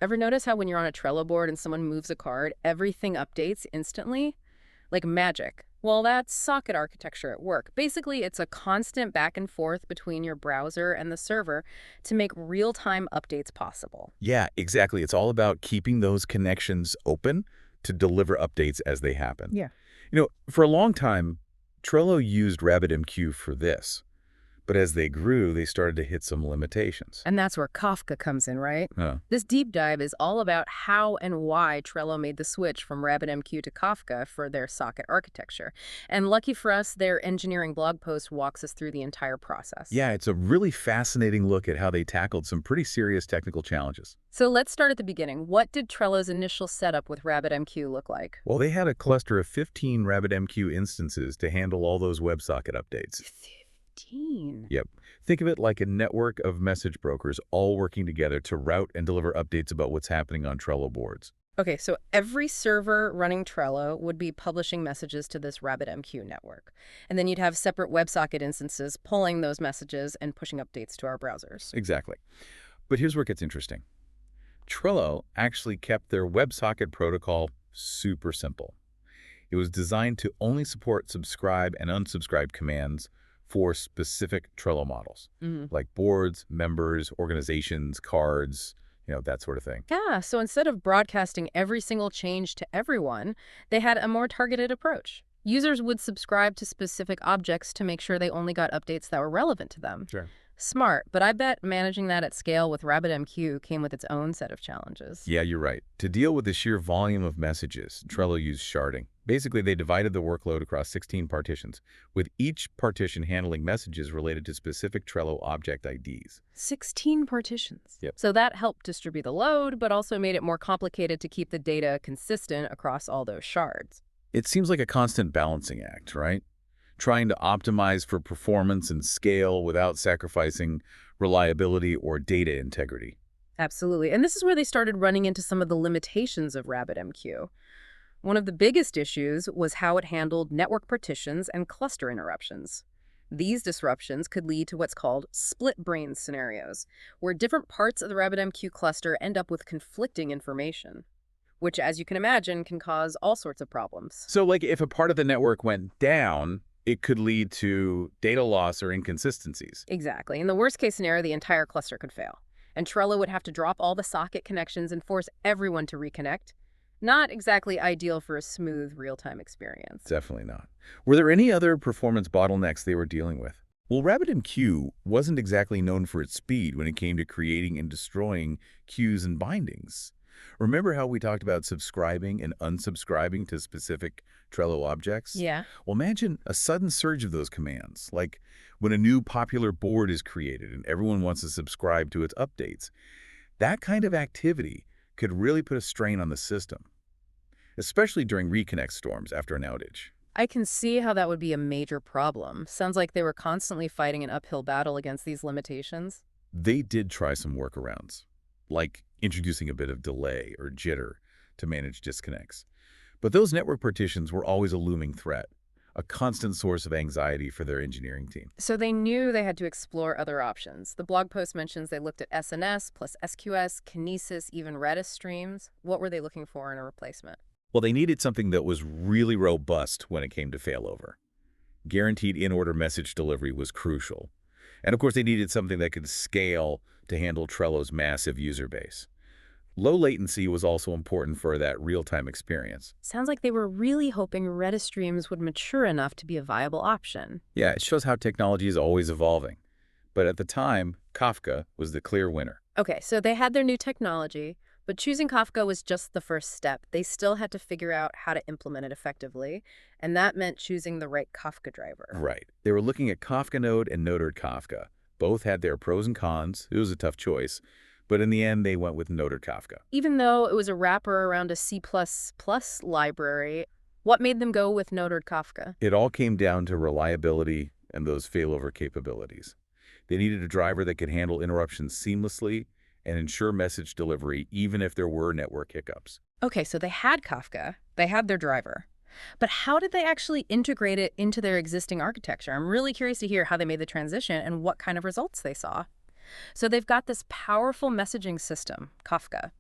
Ever notice how when you're on a Trello board and someone moves a card, everything updates instantly? Like magic. Well, that's socket architecture at work. Basically, it's a constant back and forth between your browser and the server to make real-time updates possible. Yeah, exactly. It's all about keeping those connections open to deliver updates as they happen. Yeah. For a long time, Trello used RabbitMQ for this. But as they grew, they started to hit some limitations. And that's where Kafka comes in, right? Huh. This deep dive is all about how and why Trello made the switch from RabbitMQ to Kafka for their socket architecture. And lucky for us, their engineering blog post walks us through the entire process. Yeah, it's a really fascinating look at how they tackled some pretty serious technical challenges. So let's start at the beginning. What did Trello's initial setup with RabbitMQ look like? Well, they had a cluster of 15 RabbitMQ instances to handle all those WebSocket updates. 15. Yep. Think of it like a network of message brokers all working together to route and deliver updates about what's happening on Trello boards. Okay, so every server running Trello would be publishing messages to this RabbitMQ network. And then you'd have separate WebSocket instances pulling those messages and pushing updates to our browsers. Exactly. But here's where it gets interesting. Trello actually kept their WebSocket protocol super simple. It was designed to only support subscribe and unsubscribe commands for specific Trello models, like boards, members, organizations, cards, that sort of thing. Yeah, so instead of broadcasting every single change to everyone, they had a more targeted approach. Users would subscribe to specific objects to make sure they only got updates that were relevant to them. Sure. Smart, but I bet managing that at scale with RabbitMQ came with its own set of challenges. Yeah, you're right. To deal with the sheer volume of messages, Trello used sharding. Basically, they divided the workload across 16 partitions, with each partition handling messages related to specific Trello object IDs. 16 partitions. Yep. So that helped distribute the load, but also made it more complicated to keep the data consistent across all those shards. It seems like a constant balancing act, right? Trying to optimize for performance and scale without sacrificing reliability or data integrity. Absolutely. And this is where they started running into some of the limitations of RabbitMQ. One of the biggest issues was how it handled network partitions and cluster interruptions. These disruptions could lead to what's called split-brain scenarios, where different parts of the RabbitMQ cluster end up with conflicting information, which, as you can imagine, can cause all sorts of problems. So, like, if a part of the network went down, it could lead to data loss or inconsistencies. Exactly. In the worst-case scenario, the entire cluster could fail, and Trello would have to drop all the socket connections and force everyone to reconnect. Not exactly ideal for a smooth real-time experience. Definitely not. Were there any other performance bottlenecks they were dealing with? Well, RabbitMQ wasn't exactly known for its speed when it came to creating and destroying queues and bindings. Remember how we talked about subscribing and unsubscribing to specific Trello objects? Yeah. Well, imagine a sudden surge of those commands, like when a new popular board is created and everyone wants to subscribe to its updates. That kind of activity could really put a strain on the system, especially during reconnect storms after an outage. I can see how that would be a major problem. Sounds like they were constantly fighting an uphill battle against these limitations. They did try some workarounds, like introducing a bit of delay or jitter to manage disconnects. But those network partitions were always a looming threat, a constant source of anxiety for their engineering team. So they knew they had to explore other options. The blog post mentions they looked at SNS plus SQS, Kinesis, even Redis streams. What were they looking for in a replacement? Well, they needed something that was really robust when it came to failover. Guaranteed in-order message delivery was crucial. And of course, they needed something that could scale to handle Trello's massive user base. Low latency was also important for that real-time experience. Sounds like they were really hoping Redis streams would mature enough to be a viable option. Yeah, it shows how technology is always evolving. But at the time, Kafka was the clear winner. Okay, so they had their new technology, but choosing Kafka was just the first step. They still had to figure out how to implement it effectively, and that meant choosing the right Kafka driver. Right. They were looking at Kafka Node and Node Kafka. Both had their pros and cons. It was a tough choice. But in the end, they went with Node Kafka. Even though it was a wrapper around a C++ library, what made them go with Node Kafka? It all came down to reliability and those failover capabilities. They needed a driver that could handle interruptions seamlessly and ensure message delivery even if there were network hiccups. Okay, so they had Kafka, they had their driver. But how did they actually integrate it into their existing architecture? I'm really curious to hear how they made the transition and what kind of results they saw. So they've got this powerful messaging system, Kafka.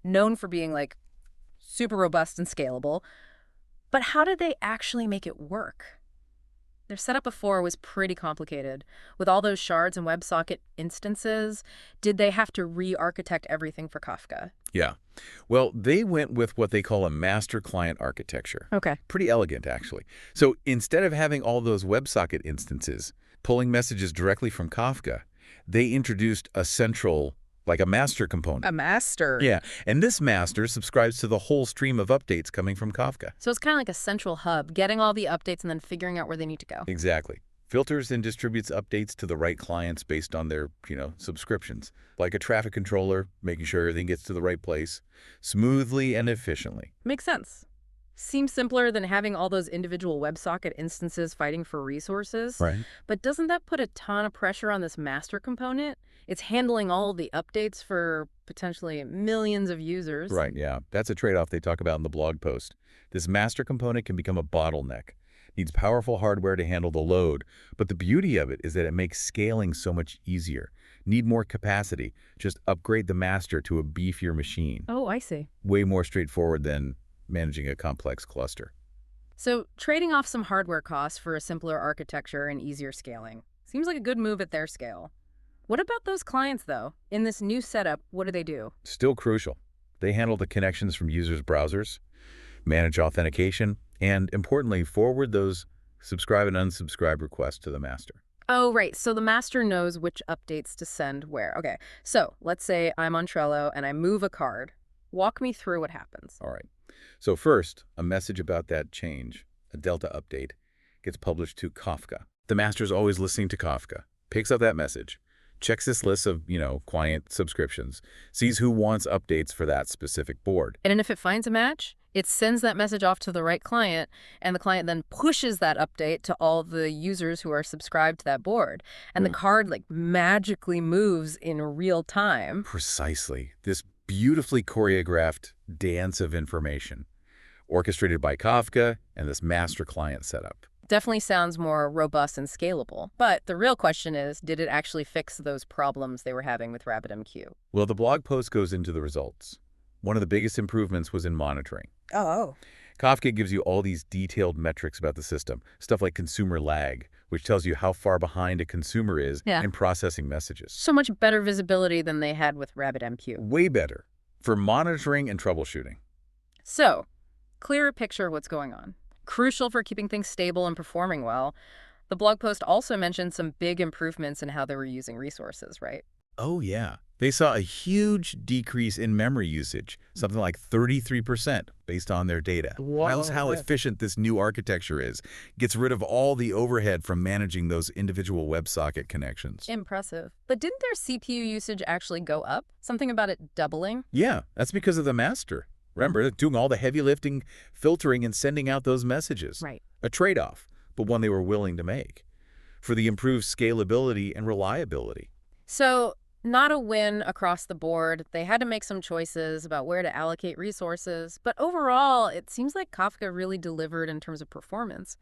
known for being like super robust and scalable. But how did they actually make it work? Their setup before was pretty complicated. With all those shards and WebSocket instances, did they have to re-architect everything for Kafka? Yeah. Well, they went with what they call a master client architecture. Okay. Pretty elegant, actually. So instead of having all those WebSocket instances pulling messages directly from Kafka, they introduced a central, like a master component. A master. Yeah, and this master subscribes to the whole stream of updates coming from Kafka. So it's kind of like a central hub, getting all the updates and then figuring out where they need to go. Exactly. Filters and distributes updates to the right clients based on their, subscriptions. Like a traffic controller, making sure everything gets to the right place, smoothly and efficiently. Makes sense. Seems simpler than having all those individual WebSocket instances fighting for resources. Right. But doesn't that put a ton of pressure on this master component? It's handling all of the updates for potentially millions of users. Right, yeah. That's a trade-off they talk about in the blog post. This master component can become a bottleneck. Needs powerful hardware to handle the load, but the beauty of it is that it makes scaling so much easier. Need more capacity, just upgrade the master to a beefier machine. Oh, I see. Way more straightforward than managing a complex cluster. So trading off some hardware costs for a simpler architecture and easier scaling seems like a good move at their scale. What about those clients, though? In this new setup, what do they do? Still crucial. They handle the connections from users' browsers, manage authentication, and importantly, forward those subscribe and unsubscribe requests to the master. Oh, right. So the master knows which updates to send where. Okay. So let's say I'm on Trello and I move a card. Walk me through what happens. All right. So first, a message about that change, a Delta update, gets published to Kafka. The master's always listening to Kafka, picks up that message, checks this list of, client subscriptions, sees who wants updates for that specific board. And if it finds a match, it sends that message off to the right client, and the client then pushes that update to all the users who are subscribed to that board. And the card magically moves in real time. Precisely. This beautifully choreographed dance of information, orchestrated by Kafka and this master client setup. Definitely sounds more robust and scalable. But the real question is, did it actually fix those problems they were having with RabbitMQ? Well, the blog post goes into the results. One of the biggest improvements was in monitoring. Oh. Kafka gives you all these detailed metrics about the system, stuff like consumer lag, which tells you how far behind a consumer is in processing messages. So much better visibility than they had with RabbitMQ. Way better for monitoring and troubleshooting. So, clearer picture of what's going on. Crucial for keeping things stable and performing well. The blog post also mentioned some big improvements in how they were using resources, right? Oh, yeah. They saw a huge decrease in memory usage, something like 33% based on their data. Wow. That's how efficient this new architecture is. Gets rid of all the overhead from managing those individual WebSocket connections. Impressive. But didn't their CPU usage actually go up? Something about it doubling? Yeah, that's because of the master. Remember, doing all the heavy lifting, filtering, and sending out those messages. Right. A trade-off, but one they were willing to make for the improved scalability and reliability. So, not a win across the board. They had to make some choices about where to allocate resources. But overall, it seems like Kafka really delivered in terms of performance.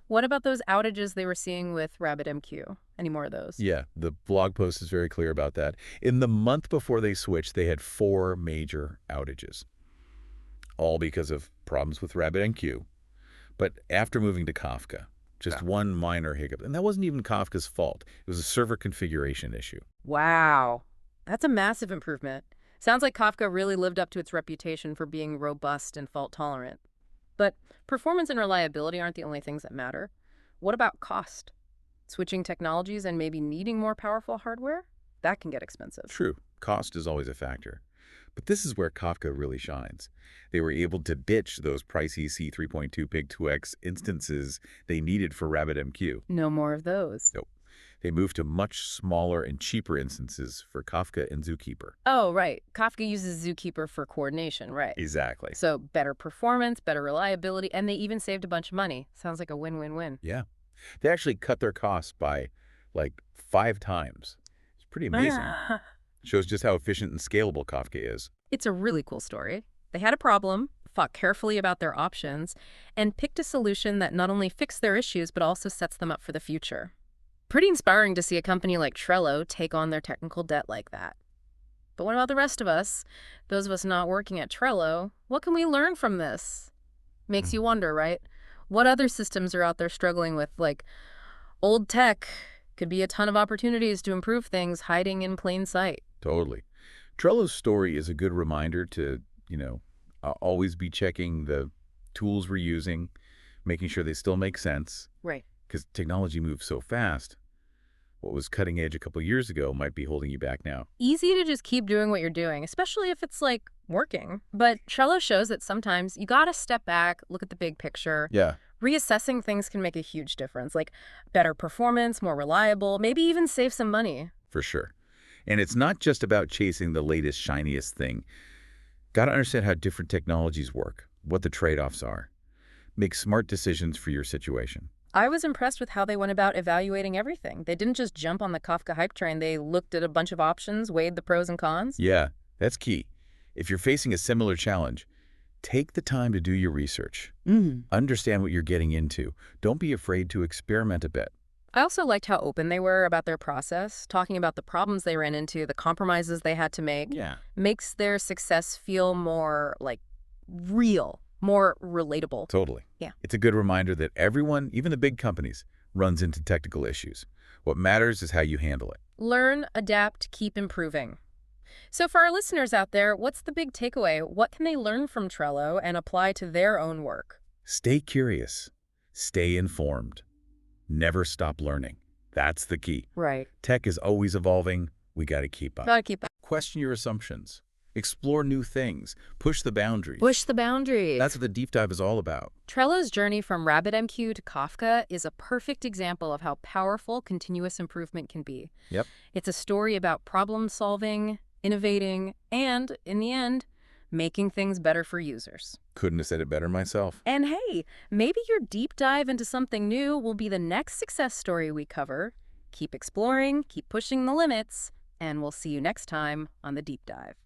What about those outages they were seeing with RabbitMQ? Any more of those? Yeah, the blog post is very clear about that. In the month before they switched, they had 4 major outages, all because of problems with RabbitMQ. But after moving to Kafka, just one minor hiccup. And that wasn't even Kafka's fault. It was a server configuration issue. Wow. That's a massive improvement. Sounds like Kafka really lived up to its reputation for being robust and fault-tolerant. But performance and reliability aren't the only things that matter. What about cost? Switching technologies and maybe needing more powerful hardware? That can get expensive. True. Cost is always a factor. But this is where Kafka really shines. They were able to ditch those pricey C3.2 Pig2X instances they needed for RabbitMQ. No more of those. Nope. They moved to much smaller and cheaper instances for Kafka and Zookeeper. Oh, right. Kafka uses Zookeeper for coordination, right? Exactly. So better performance, better reliability, and they even saved a bunch of money. Sounds like a win-win-win. Yeah. They actually cut their costs by like 5 times. It's pretty amazing. Shows just how efficient and scalable Kafka is. It's a really cool story. They had a problem, thought carefully about their options, and picked a solution that not only fixed their issues, but also sets them up for the future. Pretty inspiring to see a company like Trello take on their technical debt like that. But what about the rest of us? Those of us not working at Trello, what can we learn from this? Makes Mm, you wonder, right? What other systems are out there struggling with, like, old tech could be a ton of opportunities to improve things hiding in plain sight. totally. Trello's story is a good reminder to, always be checking the tools we're using, making sure they still make sense, Right. because technology moves so fast. What was cutting edge a couple years ago might be holding you back now. Easy to just keep doing what you're doing, especially if it's like working. But Trello shows that sometimes you gotta step back, look at the big picture. Yeah, Reassessing things can make a huge difference, like better performance, more reliable, maybe even save some money. for sure. And it's not just about chasing the latest, shiniest thing. Got to understand how different technologies work, what the trade-offs are. Make smart decisions for your situation. I was impressed with how they went about evaluating everything. They didn't just jump on the Kafka hype train. They looked at a bunch of options, weighed the pros and cons. Yeah, that's key. If you're facing a similar challenge, take the time to do your research. Understand what you're getting into. Don't be afraid to experiment a bit. I also liked how open they were about their process, talking about the problems they ran into, the compromises they had to make. Yeah, Makes their success feel more, like, real, more relatable. totally. Yeah. It's a good reminder that everyone, even the big companies, runs into technical issues. What matters is how you handle it. Learn, adapt, keep improving. So for our listeners out there, what's the big takeaway? What can they learn from Trello and apply to their own work? Stay curious. Stay informed. Never stop learning. That's the key. Right. Tech is always evolving. We got to keep up. Gotta keep up. Question your assumptions. Explore new things. Push the boundaries. Push the boundaries. That's what the deep dive is all about. Trello's journey from RabbitMQ to Kafka is a perfect example of how powerful continuous improvement can be. Yep. It's a story about problem solving, innovating, and, in the end, making things better for users. Couldn't have said it better myself. And hey, maybe your deep dive into something new will be the next success story we cover. Keep exploring, keep pushing the limits, and we'll see you next time on The Deep Dive.